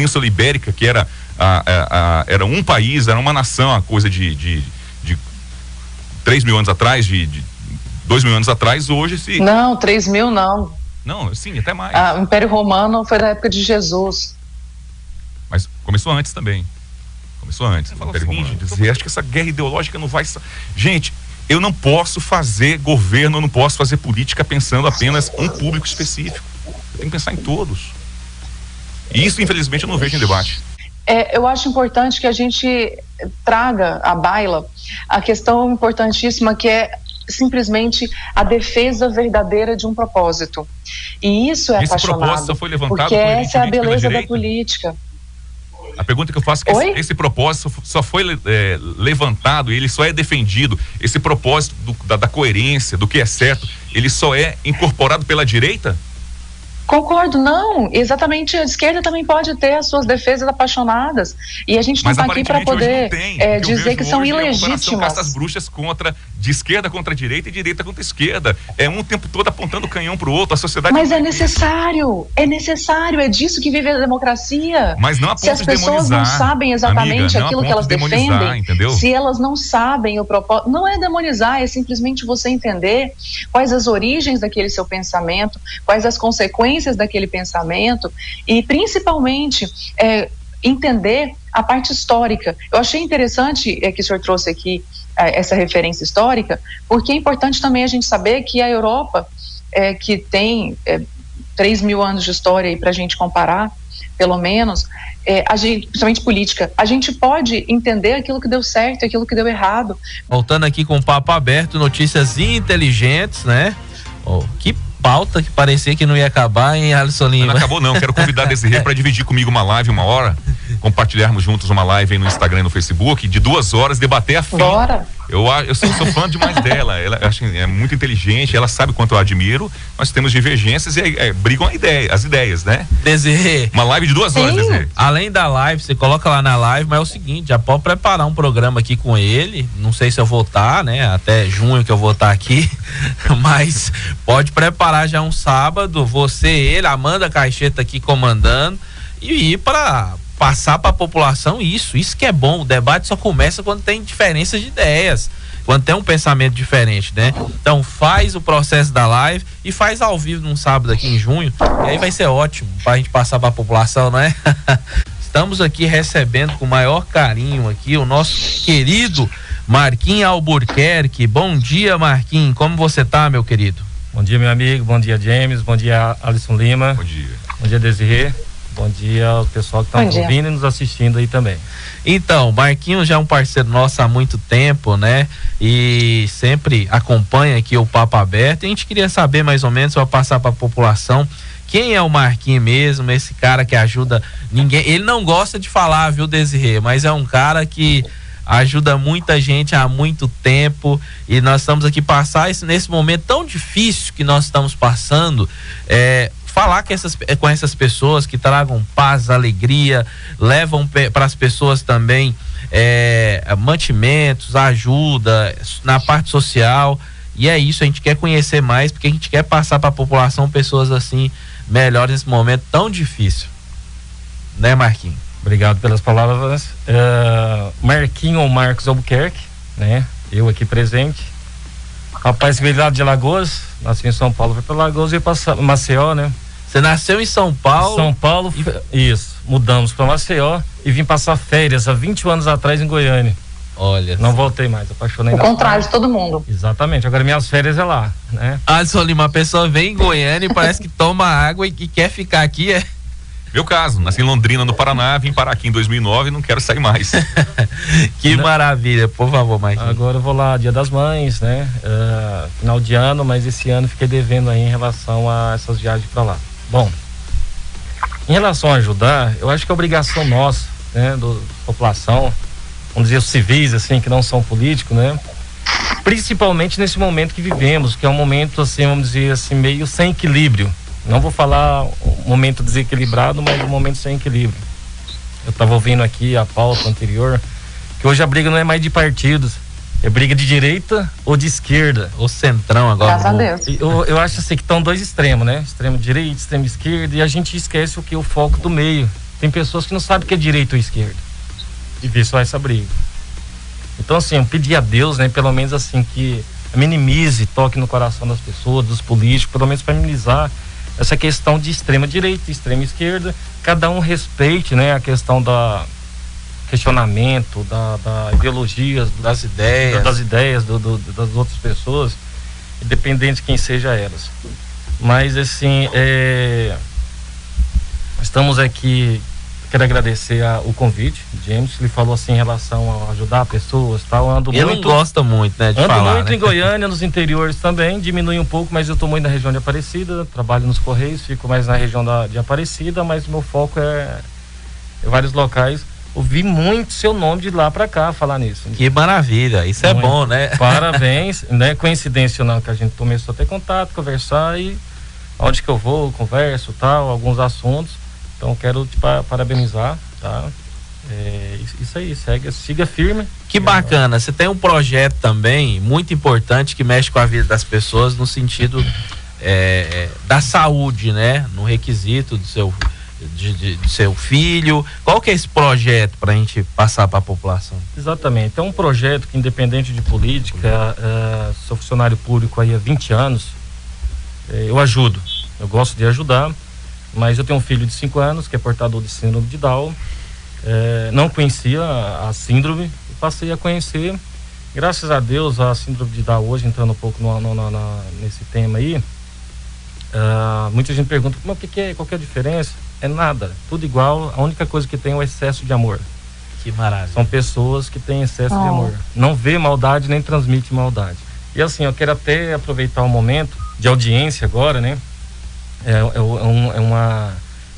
Península Ibérica, que era era um país, era uma nação, a coisa de 3 mil anos atrás, de 2 mil anos atrás, hoje se... Não, 3 mil não. Não, sim, até mais. O Império Romano foi da época de Jesus. Mas começou antes também. Começou antes. Acho que essa guerra ideológica não vai... Gente, eu não posso fazer governo, eu não posso fazer política pensando apenas um público específico. Eu tenho que pensar em todos. E isso, infelizmente, eu não vejo em debate. Eu acho importante que a gente traga à baila a questão importantíssima que é simplesmente a defesa verdadeira de um propósito. E isso é apaixonado. Esse propósito só foi levantado porque essa é a beleza da política. A pergunta que eu faço é que esse propósito só foi levantado, ele só é defendido, esse propósito da coerência, do que é certo, ele só é incorporado pela direita? Concordo, não, exatamente, a esquerda também pode ter as suas defesas apaixonadas, e a gente não está aqui para poder dizer que são ilegítimas. Essas bruxas de esquerda contra a direita e direita contra a esquerda, um tempo todo apontando o canhão para o outro, a sociedade... Mas é necessário, é disso que vive a democracia. Mas não a ponto se as pessoas não sabem exatamente aquilo que elas defendem, entendeu? Se elas não sabem o propósito, não é demonizar, é simplesmente você entender quais as origens daquele seu pensamento, quais as consequências daquele pensamento e principalmente entender a parte histórica. Eu achei interessante que o senhor trouxe aqui essa referência histórica, porque é importante também a gente saber que a Europa, que tem 3 mil anos de história para a gente comparar, pelo menos, principalmente política, a gente pode entender aquilo que deu certo e aquilo que deu errado. Voltando aqui com o papo aberto, notícias inteligentes, né? Que pauta que parecia que não ia acabar, hein, Alisson Lima? Não acabou não, quero convidar a Desirê para dividir comigo uma live, uma hora, compartilharmos juntos uma live aí no Instagram e no Facebook, de 2 horas, debater a fim. Bora! Eu sou fã demais dela, ela acho que é muito inteligente, ela sabe o quanto eu admiro, nós temos divergências e brigam as ideias, né? Desirê. Uma live de 2 horas, Desirê. Além da live, você coloca lá na live, mas é o seguinte, já pode preparar um programa aqui com ele, não sei se eu vou estar, né? Até junho que eu vou estar aqui, mas pode preparar já um sábado, ele, Amanda Caixeta aqui comandando, e ir para passar para a população isso que é bom. O debate só começa quando tem diferenças de ideias, quando tem um pensamento diferente, né? Então faz o processo da live e faz ao vivo num sábado aqui em junho, e aí vai ser ótimo para a gente passar para a população, não é? Estamos aqui recebendo com o maior carinho aqui o nosso querido Marquinhos Albuquerque. Bom dia, Marquinhos, como você tá, meu querido? Bom dia, meu amigo, bom dia, James, bom dia, Alisson Lima. Bom dia. Bom dia, Desirê. Bom dia ao pessoal que está nos ouvindo e nos assistindo aí também. Então, Marquinhos já é um parceiro nosso há muito tempo, né? E sempre acompanha aqui o Papo Aberto. E a gente queria saber mais ou menos, para passar para a população, quem é o Marquinhos mesmo, esse cara que ajuda ninguém. Ele não gosta de falar, viu, Desirê? Mas é um cara que ajuda muita gente há muito tempo, e nós estamos aqui nesse momento tão difícil que nós estamos passando, falar com essas pessoas que tragam paz, alegria, levam para as pessoas também mantimentos, ajuda na parte social, e é isso, a gente quer conhecer mais, porque a gente quer passar para a população pessoas assim, melhores nesse momento tão difícil, né, Marquinhos? Obrigado pelas palavras. Marquinhos ou Marcos Albuquerque, né? Eu aqui presente. Rapaz, veio lá de Alagoas, nasci em São Paulo, foi para Alagoas e para Maceió, né? Você nasceu em São Paulo? São Paulo, isso. Mudamos para Maceió e vim passar férias há 20 anos atrás em Goiânia. Olha. Não voltei mais, apaixonei. O contrário de todo mundo. Exatamente, agora minhas férias é lá, né? Alisson Lima, a pessoa vem em Goiânia e parece que toma água e quer ficar aqui, Meu caso, nasci em Londrina, no Paraná, vim parar aqui em 2009 e não quero sair mais. Que maravilha, por favor, Marquinhos. Agora eu vou lá, Dia das Mães, né? Final de ano, mas esse ano fiquei devendo aí em relação a essas viagens para lá. Bom, em relação a ajudar, eu acho que é obrigação nossa, né? Da população, vamos dizer, os civis, assim, que não são políticos, né? Principalmente nesse momento que vivemos, que é um momento, assim, vamos dizer assim, meio sem equilíbrio. Não vou falar um momento desequilibrado, mas um momento sem equilíbrio. Eu estava ouvindo aqui a pauta anterior, que hoje a briga não é mais de partidos, é briga de direita ou de esquerda. O centrão agora. Graças a Deus. Eu acho assim que estão 2 extremos, né? Extremo direita, extremo esquerda, e a gente esquece o foco do meio, tem pessoas que não sabem o que é direita ou esquerda e vê só essa briga. Então, assim, eu pedi a Deus, né, pelo menos assim, que minimize, toque no coração das pessoas, dos políticos, pelo menos para minimizar essa questão de extrema direita e extrema esquerda. Cada um respeite, né, a questão da questionamento, da ideologias, das ideias, das outras pessoas, independente de quem seja elas. Mas, assim, estamos aqui. Quero agradecer o convite, James. Ele falou assim em relação a ajudar pessoas, tal. Ele não gosta muito, né, de falar, muito, né? Em Goiânia, nos interiores também, diminui um pouco, mas eu estou muito na região de Aparecida, trabalho nos Correios, fico mais na região de Aparecida, mas meu foco é vários locais. Ouvi muito seu nome de lá para cá falar nisso. Que maravilha, isso muito. É bom, né? Parabéns, né? Coincidência não, que a gente começou a ter contato, conversar, e onde que eu vou, converso, tal, alguns assuntos. Então quero te parabenizar, tá? Isso aí, siga firme. Que bacana, você tem um projeto também muito importante que mexe com a vida das pessoas no sentido da saúde, né? No requisito do seu filho. Qual que é esse projeto para a gente passar para a população? Exatamente, é um projeto que, independente de política, sou funcionário público aí há 20 anos, eu ajudo, eu gosto de ajudar. Mas eu tenho um filho de 5 anos que é portador de síndrome de Down. Não conhecia a síndrome e passei a conhecer. Graças a Deus, a síndrome de Down hoje, entrando um pouco nesse tema aí, muita gente pergunta, mas o que é? Qual que é a diferença? É nada, tudo igual, a única coisa que tem é o excesso de amor. Que maravilha. São pessoas que têm excesso de amor. Não vê maldade nem transmite maldade. E assim, eu quero até aproveitar um momento de audiência agora, né? É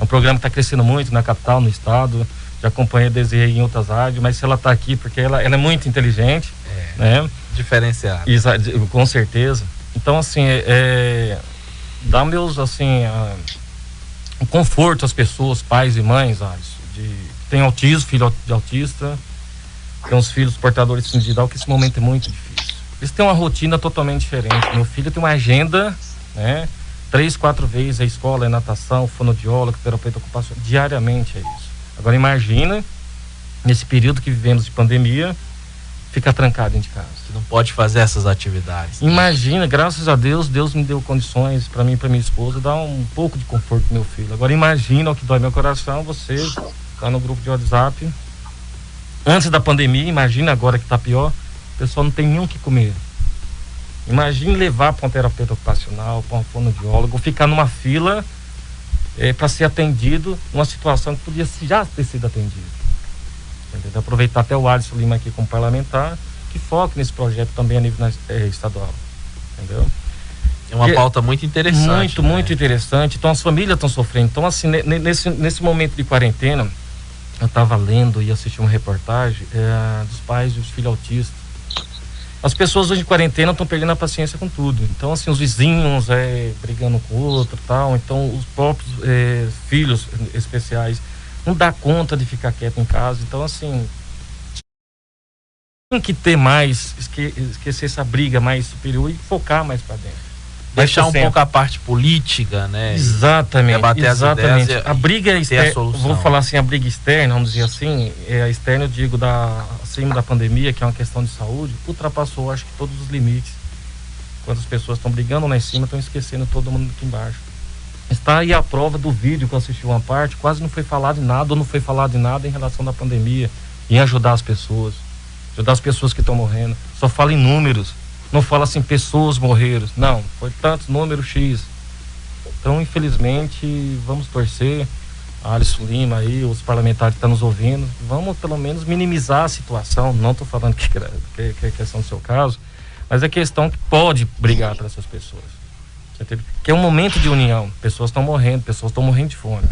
um programa que está crescendo muito na capital, no estado. Já acompanhei, desenhei em outras rádios, mas se ela está aqui porque ela é muito inteligente, né? Diferenciada. Com certeza. Então, assim, dá meus, assim, um conforto às pessoas, pais e mães, tem autismo, filho de autista, tem uns filhos portadores de síndrome de Down, que esse momento é muito difícil. Eles têm uma rotina totalmente diferente. Meu filho tem uma agenda, né? 3, 4 vezes a escola, é natação, fonoaudiólogo, terapeuta ocupacional, diariamente é isso. Agora imagina, nesse período que vivemos de pandemia, ficar trancado dentro de casa. Você não pode fazer essas atividades. Imagina, graças a Deus, Deus me deu condições para mim e para minha esposa, dar um pouco de conforto pro meu filho. Agora imagina, o que dói meu coração, você tá no grupo de WhatsApp, antes da pandemia, imagina agora que tá pior, o pessoal não tem nem o que comer. Imagine levar para um terapeuta ocupacional, para um fonoaudiólogo, ficar numa fila para ser atendido numa situação que podia já ter sido atendido. Entendeu? Aproveitar até o Alisson Lima aqui como parlamentar, que foque nesse projeto também a nível estadual. Entendeu? É uma pauta muito interessante. Muito interessante. Então as famílias estão sofrendo. Então, assim, nesse momento de quarentena, eu estava lendo e assisti uma reportagem dos pais dos filhos autistas. As pessoas hoje em quarentena estão perdendo a paciência com tudo. Então, assim, os vizinhos brigando com o outro, tal. Então, os próprios filhos especiais não dá conta de ficar quieto em casa. Então, assim, tem que ter mais, esquecer essa briga mais superior e focar mais para dentro. Deixar um pouco a parte política, né? Exatamente. Debater exatamente. A briga externa, vou falar assim, a briga externa, vamos dizer assim, a externa, eu digo, acima da pandemia, que é uma questão de saúde, ultrapassou, acho que todos os limites. Quando as pessoas estão brigando lá em cima, estão esquecendo todo mundo aqui embaixo. Está aí a prova do vídeo que eu assisti uma parte, quase não foi falado em nada, ou não foi falado em nada em relação à pandemia, em ajudar as pessoas que estão morrendo. Só fala em números. Não fala assim, pessoas morreram. Não, foi tantos, número X. Então, infelizmente, vamos torcer. A Alisson Lima aí, os parlamentares que estão nos ouvindo, vamos pelo menos minimizar a situação. Não estou falando que é questão do seu caso, mas é questão que pode brigar para essas pessoas. Que é um momento de união. Pessoas estão morrendo de fome.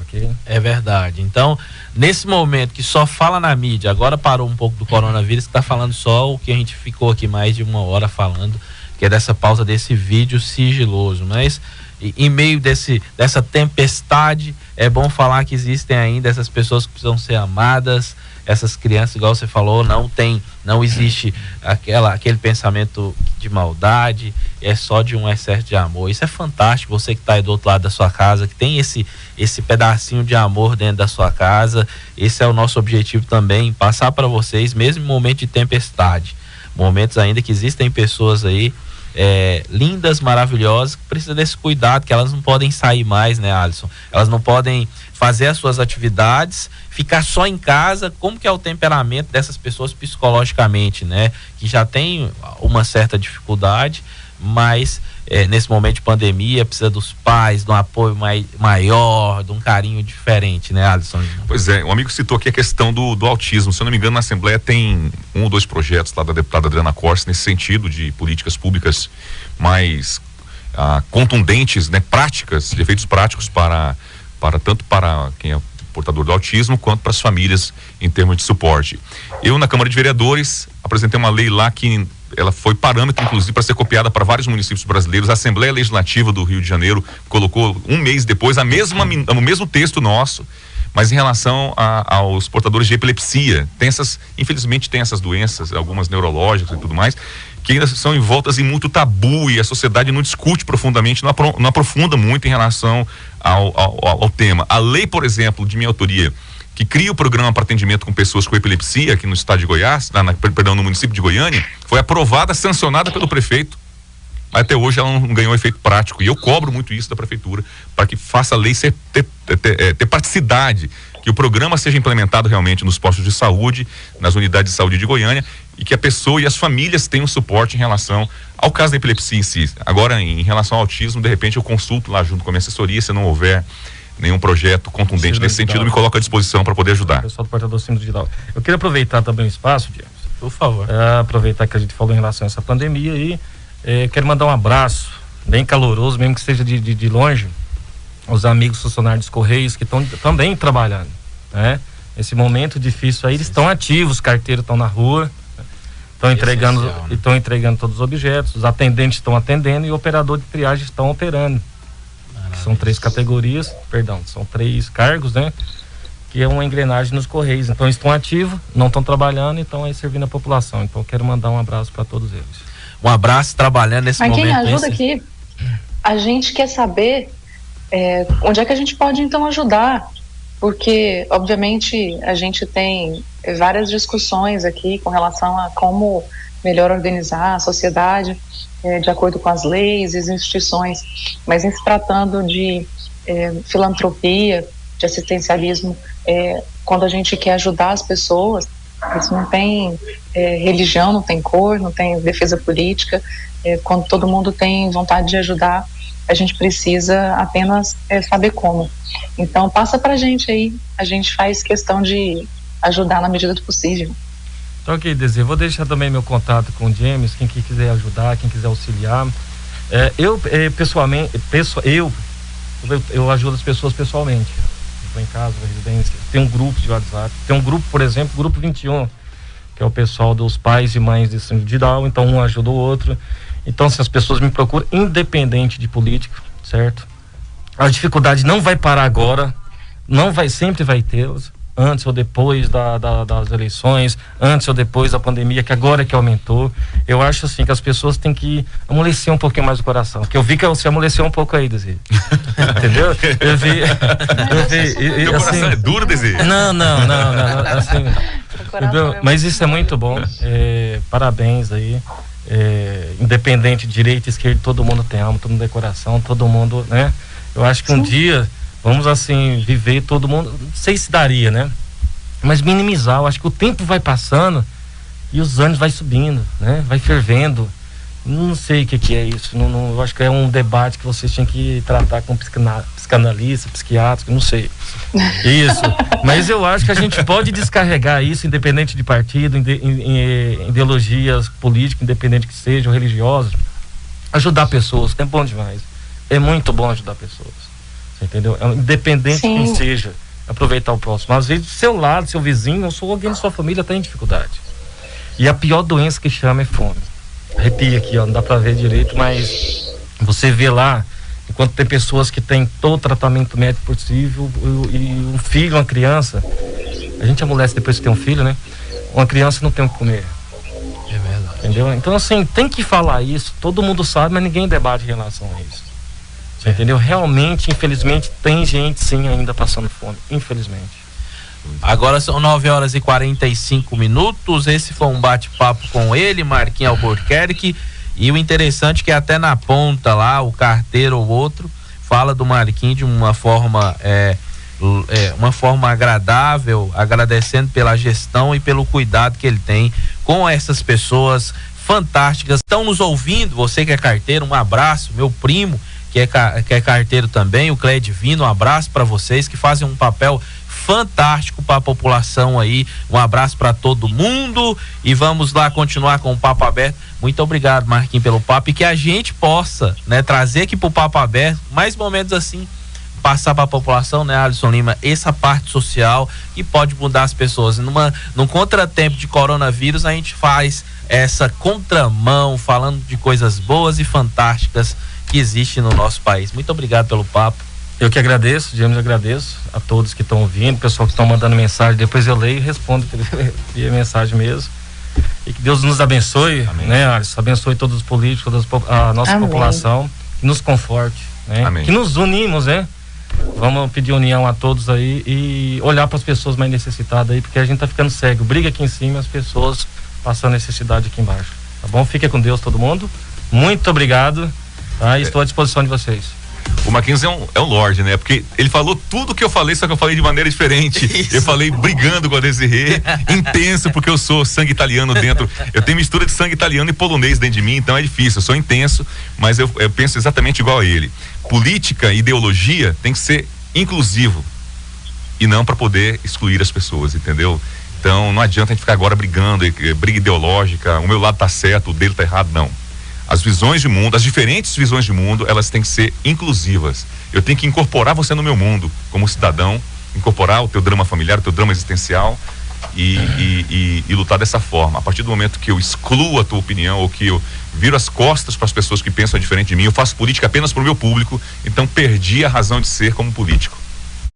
Okay. É verdade. Então, nesse momento que só fala na mídia, agora parou um pouco do coronavírus, que está falando só o que a gente ficou aqui mais de 1 hora falando, que é dessa pausa desse vídeo sigiloso. Mas em meio dessa tempestade, é bom falar que existem ainda essas pessoas que precisam ser amadas, essas crianças, igual você falou, não existe aquele pensamento de maldade, é só de um excesso de amor. Isso é fantástico, você que está aí do outro lado da sua casa, que tem esse pedacinho de amor dentro da sua casa. Esse é o nosso objetivo também, passar para vocês, mesmo em momento de tempestade, momentos ainda que existem pessoas aí lindas, maravilhosas, que precisam desse cuidado, que elas não podem sair mais, né, Alisson? Elas não podem fazer as suas atividades, ficar só em casa. Como que é o temperamento dessas pessoas psicologicamente, né? Que já tem uma certa dificuldade, mas nesse momento de pandemia precisa dos pais, de um apoio maior, de um carinho diferente, né, Alisson? Pois é, um amigo citou aqui a questão do autismo. Se eu não me engano, na Assembleia tem 1 ou 2 projetos lá da deputada Adriana Corse nesse sentido, de políticas públicas mais contundentes, né, práticas, de efeitos práticos tanto para quem é portador do autismo, quanto para as famílias em termos de suporte. Eu, na Câmara de Vereadores, apresentei uma lei lá que ela foi parâmetro, inclusive, para ser copiada para vários municípios brasileiros. A Assembleia Legislativa do Rio de Janeiro colocou 1 mês depois o mesmo texto nosso, mas em relação aos portadores de epilepsia. Infelizmente tem essas doenças, algumas neurológicas e tudo mais, que ainda são envoltas em muito tabu, e a sociedade não discute profundamente, não aprofunda muito em relação ao tema. A lei, por exemplo, de minha autoria, que cria o programa para atendimento com pessoas com epilepsia aqui no estado de Goiás, no município de Goiânia, foi aprovada, sancionada pelo prefeito, mas até hoje ela não ganhou efeito prático, e eu cobro muito isso da prefeitura, para que faça a lei ter praticidade, que o programa seja implementado realmente nos postos de saúde, nas unidades de saúde de Goiânia, e que a pessoa e as famílias tenham suporte em relação ao caso da epilepsia em si. Agora, em relação ao autismo, de repente eu consulto lá junto com a minha assessoria, se não houver nenhum projeto contundente nesse sentido, me coloco à disposição para poder ajudar. Pessoal do portador síndrome de Down. Eu queria aproveitar também o espaço, James, por favor. Aproveitar que a gente falou em relação a essa pandemia e quero mandar um abraço bem caloroso, mesmo que seja de longe, aos amigos funcionários dos Correios que estão também trabalhando, né? Nesse momento difícil aí, eles estão ativos, carteiros estão na rua, estão entregando todos os objetos, os atendentes estão atendendo e o operador de triagem estão operando. São 3 categorias, são 3 cargos, né? Que é uma engrenagem nos Correios. Então estão ativos, não estão trabalhando e estão aí servindo a população. Então eu quero mandar um abraço para todos eles. Um abraço, trabalhando nesse momento. Mas quem ajuda aqui, a gente quer saber onde é que a gente pode então ajudar, porque obviamente a gente tem várias discussões aqui com relação a como melhor organizar a sociedade de acordo com as leis e as instituições, mas em se tratando de filantropia, de assistencialismo, quando a gente quer ajudar as pessoas, isso não tem religião, não tem cor, não tem defesa política. Quando todo mundo tem vontade de ajudar, a gente precisa apenas saber como. Então passa pra gente aí, a gente faz questão de ajudar na medida do possível. Então, ok, Desi, eu vou deixar também meu contato com o James, quem quiser ajudar, quem quiser auxiliar. Eu ajudo as pessoas pessoalmente. Estou em casa, na residência, tem um grupo de WhatsApp, tem um grupo, por exemplo, o grupo 21, que é o pessoal dos pais e mães de síndrome de Down, então um ajuda o outro. Então, se as pessoas me procuram, independente de política, certo? A dificuldade não vai parar agora, sempre vai tê-las, antes ou depois das eleições, antes ou depois da pandemia, que agora é que aumentou. Eu acho assim que as pessoas têm que amolecer um pouquinho mais o coração, porque eu vi que você amoleceu um pouco aí, Desi. Entendeu? Eu vi Meu assim, coração é duro, Desi? Não, assim, mas isso é muito bom. Parabéns aí. Independente de direita, esquerda, todo mundo tem alma, todo mundo tem coração, todo mundo, né? Eu acho que um dia vamos assim viver todo mundo, não sei se daria, né? Mas minimizar, eu acho que o tempo vai passando e os anos vai subindo, né? Vai fervendo. Não sei o que é isso. Eu acho que é um debate que vocês tinham que tratar com psicanalista, psiquiatra, não sei. Isso. Mas eu acho que a gente pode descarregar isso, independente de partido, em ideologias políticas, independente que sejam, religiosas. Ajudar pessoas é bom demais. É muito bom ajudar pessoas. Você entendeu? Independente de quem seja, aproveitar o próximo. Às vezes, do seu lado, seu vizinho, ou alguém da sua família tem dificuldade. E a pior doença que chama é fome. Arrepia aqui, ó, não dá pra ver direito, mas você vê lá, enquanto tem pessoas que têm todo o tratamento médico possível, e um filho, uma criança, a gente amolece depois que tem um filho, né? Uma criança não tem o que comer. É verdade. entendeu? Então, assim, tem que falar isso, todo mundo sabe, mas ninguém debate em relação a isso. Você entendeu? Realmente, infelizmente, tem gente sim ainda passando fome, infelizmente. Agora são 9h45. Esse foi um bate-papo com ele, Marquinhos Albuquerque. E o interessante é que até na ponta lá, o carteiro ou outro fala do Marquinhos de uma forma agradável, agradecendo pela gestão e pelo cuidado que ele tem com essas pessoas fantásticas. Estão nos ouvindo, você que é carteiro, um abraço. Meu primo que é carteiro também, o Cleide Divino, um abraço para vocês que fazem um papel fantástico para a população aí. Um abraço para todo mundo e vamos lá continuar com o Papo Aberto. Muito obrigado, Marquinhos, pelo papo, e que a gente possa, né, trazer aqui pro Papo Aberto mais momentos assim, passar para a população, né, Alisson Lima, essa parte social que pode mudar as pessoas. Num contratempo de coronavírus, a gente faz essa contramão, falando de coisas boas e fantásticas que existem no nosso país. Muito obrigado pelo papo. Eu que agradeço, James, agradeço a todos que estão ouvindo, pessoal que estão mandando mensagem, depois eu leio e respondo via mensagem mesmo. E que Deus nos abençoe, amém, né, Alisson? Abençoe todos os políticos, a nossa amém, população, que nos conforte, né? Amém. Que nos unimos, né? Vamos pedir união a todos aí e olhar para as pessoas mais necessitadas aí, porque a gente tá ficando cego. Briga aqui em cima, as pessoas passando necessidade aqui embaixo. Tá bom? Fica com Deus todo mundo. Muito obrigado, tá? E estou à disposição de vocês. O Marquinhos é um lorde, né? Porque ele falou tudo que eu falei, só que eu falei de maneira diferente. Isso. Eu falei brigando com a Desirê, intenso, porque eu sou sangue italiano dentro. Eu tenho mistura de sangue italiano e polonês dentro de mim, então é difícil. Eu sou intenso, mas eu penso exatamente igual a ele. Política e ideologia tem que ser inclusivo e não para poder excluir as pessoas, entendeu? Então não adianta a gente ficar agora brigando, briga ideológica, o meu lado tá certo, o dele tá errado, não. As visões de mundo, as diferentes visões de mundo, elas têm que ser inclusivas. Eu tenho que incorporar você no meu mundo, como cidadão, incorporar o teu drama familiar, o teu drama existencial e lutar dessa forma. A partir do momento que eu excluo a tua opinião ou que eu viro as costas para as pessoas que pensam diferente de mim, eu faço política apenas para o meu público, então perdi a razão de ser como político.